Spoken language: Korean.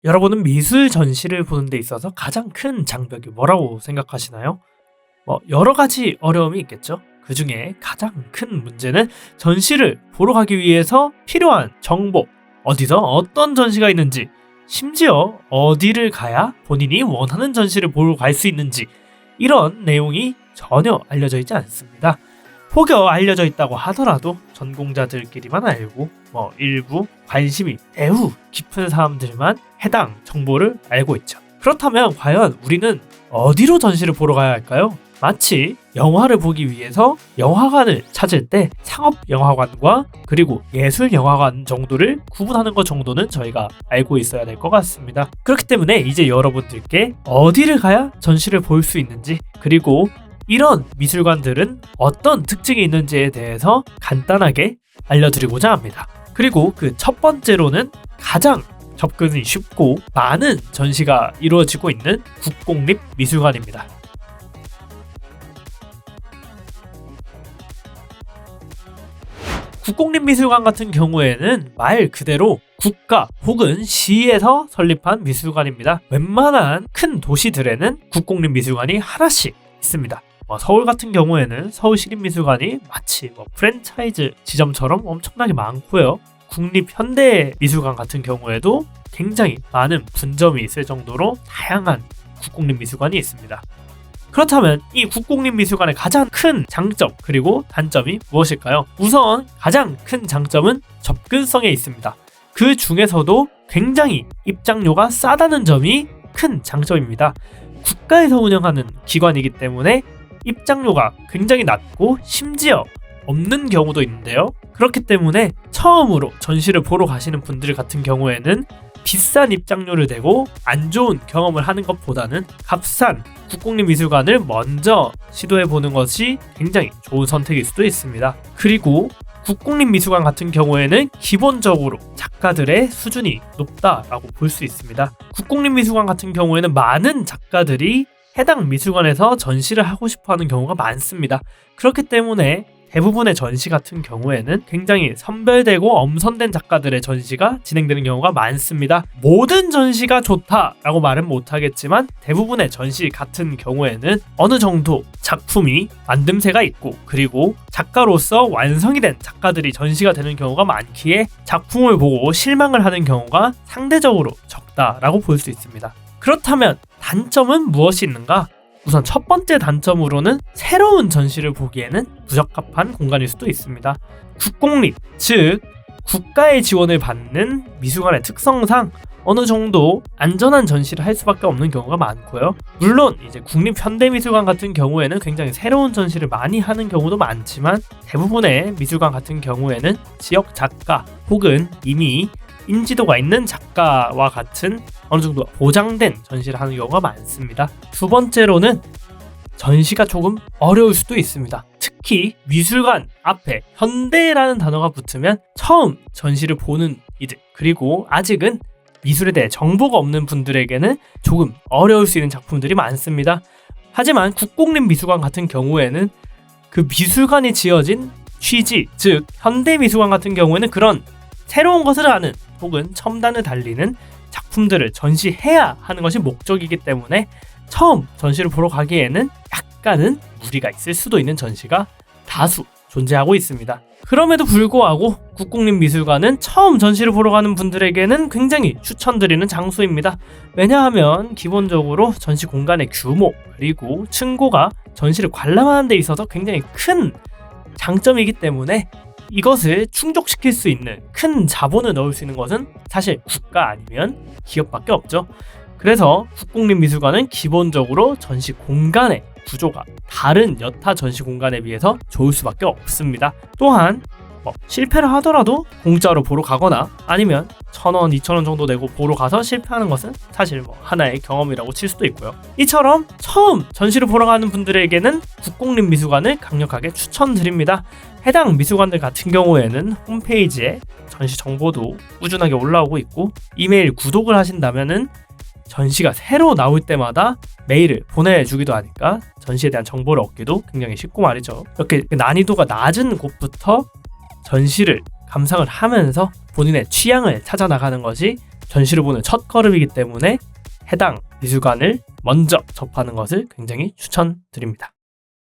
여러분은 미술 전시를 보는 데 있어서 가장 큰 장벽이 뭐라고 생각하시나요? 여러 가지 어려움이 있겠죠. 그 중에 가장 큰 문제는 전시를 보러 가기 위해서 필요한 정보, 어디서 어떤 전시가 있는지, 심지어 어디를 가야 본인이 원하는 전시를 보러 갈 수 있는지, 이런 내용이 전혀 알려져 있지 않습니다. 혹여 알려져 있다고 하더라도 전공자들끼리만 알고 일부 관심이 매우 깊은 사람들만 해당 정보를 알고 있죠. 그렇다면 과연 우리는 어디로 전시를 보러 가야 할까요? 마치 영화를 보기 위해서 영화관을 찾을 때 상업영화관과 그리고 예술영화관 정도를 구분하는 것 정도는 저희가 알고 있어야 될 것 같습니다. 그렇기 때문에 이제 여러분들께 어디를 가야 전시를 볼 수 있는지, 그리고 이런 미술관들은 어떤 특징이 있는지에 대해서 간단하게 알려드리고자 합니다. 그리고 그 첫 번째로는 가장 접근이 쉽고 많은 전시가 이루어지고 있는 국공립미술관입니다. 국공립미술관 같은 경우에는 말 그대로 국가 혹은 시에서 설립한 미술관입니다. 웬만한 큰 도시들에는 국공립미술관이 하나씩 있습니다. 서울 같은 경우에는 서울시립미술관이 마치 프랜차이즈 지점처럼 엄청나게 많고요. 국립현대미술관 같은 경우에도 굉장히 많은 분점이 있을 정도로 다양한 국공립미술관이 있습니다. 그렇다면 이 국공립미술관의 가장 큰 장점 그리고 단점이 무엇일까요? 우선 가장 큰 장점은 접근성에 있습니다. 그 중에서도 굉장히 입장료가 싸다는 점이 큰 장점입니다. 국가에서 운영하는 기관이기 때문에 입장료가 굉장히 낮고 심지어 없는 경우도 있는데요. 그렇기 때문에 처음으로 전시를 보러 가시는 분들 같은 경우에는 비싼 입장료를 내고 안 좋은 경험을 하는 것보다는 값싼 국공립미술관을 먼저 시도해보는 것이 굉장히 좋은 선택일 수도 있습니다. 그리고 국공립미술관 같은 경우에는 기본적으로 작가들의 수준이 높다라고 볼 수 있습니다. 국공립미술관 같은 경우에는 많은 작가들이 해당 미술관에서 전시를 하고 싶어하는 경우가 많습니다. 그렇기 때문에 대부분의 전시 같은 경우에는 굉장히 선별되고 엄선된 작가들의 전시가 진행되는 경우가 많습니다. 모든 전시가 좋다라고 말은 못하겠지만 대부분의 전시 같은 경우에는 어느 정도 작품이 만듦새가 있고 그리고 작가로서 완성이 된 작가들이 전시가 되는 경우가 많기에 작품을 보고 실망을 하는 경우가 상대적으로 적다라고 볼 수 있습니다. 그렇다면 단점은 무엇이 있는가? 우선 첫 번째 단점으로는 새로운 전시를 보기에는 부적합한 공간일 수도 있습니다. 국공립, 즉 국가의 지원을 받는 미술관의 특성상 어느 정도 안전한 전시를 할 수밖에 없는 경우가 많고요. 물론 이제 국립현대미술관 같은 경우에는 굉장히 새로운 전시를 많이 하는 경우도 많지만 대부분의 미술관 같은 경우에는 지역 작가 혹은 이미 인지도가 있는 작가와 같은 어느 정도 보장된 전시를 하는 경우가 많습니다. 두 번째로는 전시가 조금 어려울 수도 있습니다. 특히 미술관 앞에 현대라는 단어가 붙으면 처음 전시를 보는 이들, 그리고 아직은 미술에 대해 정보가 없는 분들에게는 조금 어려울 수 있는 작품들이 많습니다. 하지만 국공립미술관 같은 경우에는 그 미술관이 지어진 취지, 즉 현대미술관 같은 경우에는 그런 새로운 것을 하는 혹은 첨단을 달리는 작품들을 전시해야 하는 것이 목적이기 때문에 처음 전시를 보러 가기에는 약간은 무리가 있을 수도 있는 전시가 다수 존재하고 있습니다. 그럼에도 불구하고 국공립미술관은 처음 전시를 보러 가는 분들에게는 굉장히 추천드리는 장소입니다. 왜냐하면 기본적으로 전시 공간의 규모 그리고 층고가 전시를 관람하는 데 있어서 굉장히 큰 장점이기 때문에 이것을 충족시킬 수 있는 큰 자본을 넣을 수 있는 것은 사실 국가 아니면 기업밖에 없죠. 그래서 국공립미술관은 기본적으로 전시 공간의 구조가 다른 여타 전시 공간에 비해서 좋을 수밖에 없습니다. 또한 실패를 하더라도 공짜로 보러 가거나 아니면 1,000원, 2,000원 정도 내고 보러 가서 실패하는 것은 사실 하나의 경험이라고 칠 수도 있고요. 이처럼 처음 전시를 보러 가는 분들에게는 국공립미술관을 강력하게 추천드립니다. 해당 미술관들 같은 경우에는 홈페이지에 전시 정보도 꾸준하게 올라오고 있고 이메일 구독을 하신다면은 전시가 새로 나올 때마다 메일을 보내주기도 하니까 전시에 대한 정보를 얻기도 굉장히 쉽고 말이죠. 이렇게 난이도가 낮은 곳부터 전시를 감상을 하면서 본인의 취향을 찾아 나가는 것이 전시를 보는 첫 걸음이기 때문에 해당 미술관을 먼저 접하는 것을 굉장히 추천드립니다.